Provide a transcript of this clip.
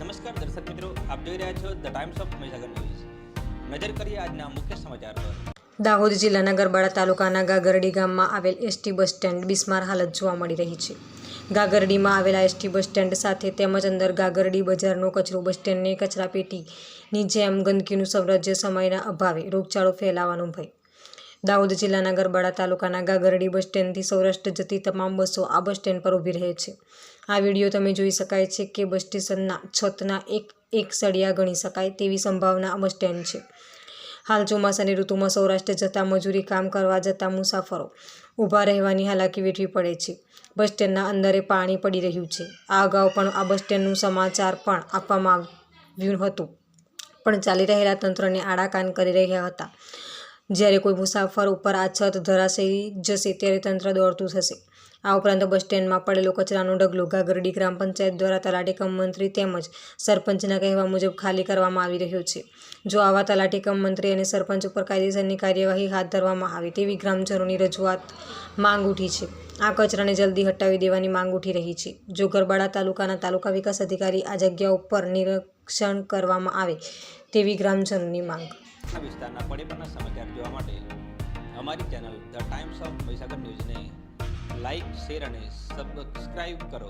નમસ્કાર દર્શક મિત્રો, આપ જોઈ રહ્યા છો the times of Mahisagar news. નજર કરીએ આજના મુખ્ય સમાચાર પર। દાહોદ જિલ્લાના ગરબાડા તાલુકાના ગાગરડી ગામમાં આવેલ એસટી બસ સ્ટેન્ડ બિસ્માર હાલત જોવા મળી રહી છે। ગાગરડીમાં આવેલા એસટી બસ સ્ટેન્ડ સાથે તેમજ અંદર ગાગરડી બજારનો કચરો બસ સ્ટેન્ડની કચરાપેટીની જેમ ગંદકીનું સામ્રાજ્ય સમયના અભાવે રોગચાળો ફેલાવાનો ભય। દાહોદ જિલ્લાના ગરબાડા તાલુકાના ગાગરડી બસ સ્ટેન્ડથી સૌરાષ્ટ્ર જતી તમામ બસો આ બસ સ્ટેન્ડ પર ઊભી રહે છે। આ વિડીયો તમે જોઈ શકાય છે કે બસ સ્ટેશનના છતના એક સળિયા ગણી શકાય તેવી સંભાવના આ બસ સ્ટેન્ડ છે। હાલ ચોમાસાની ઋતુમાં સૌરાષ્ટ્ર જતા મજૂરી કામ કરવા જતા મુસાફરો ઊભા રહેવાની હાલાકી વેઠવી પડે છે। બસ સ્ટેન્ડના અંદરે પાણી પડી રહ્યું છે। આ અગાઉ પણ આ બસ સ્ટેન્ડનું સમાચાર પણ આપવામાં આવ્યું હતું, પણ ચાલી રહેલા તંત્રને આડાકાન કરી રહ્યા હતા। જ્યારે કોઈ મુસાફર ઉપર આ છત ધરાશયી જશે ત્યારે તંત્ર દોડતું થશે। આ ઉપરાંત બસ સ્ટેન્ડમાં પડેલો કચરાનો ઢગલો ગાગરડી ગ્રામ પંચાયત દ્વારા તલાટી કમ મંત્રી તેમજ સરપંચના કહેવા મુજબ ખાલી કરવામાં આવી રહ્યો છે। જો આવા તલાટી કમ મંત્રી અને સરપંચ ઉપર કાયદેસરની કાર્યવાહી હાથ ધરવામાં આવે તેવી ગ્રામજનોની રજૂઆત માંગ ઉઠી છે। આ કચરાને જલ્દી હટાવી દેવાની માંગ ઉઠી રહી છે। જો ગરબાડા તાલુકાના તાલુકા વિકાસ અધિકારી આ જગ્યા ઉપર નિરીક્ષણ કરવામાં આવે તેવી ગ્રામજનોની માંગ। આ વિસ્તારના પડેપણના સમાચાર જોવા માટે અમારી channel the times of Mahisagar ન્યૂઝને લાઇક, શેર અને સબસ્ક્રાઇબ કરો।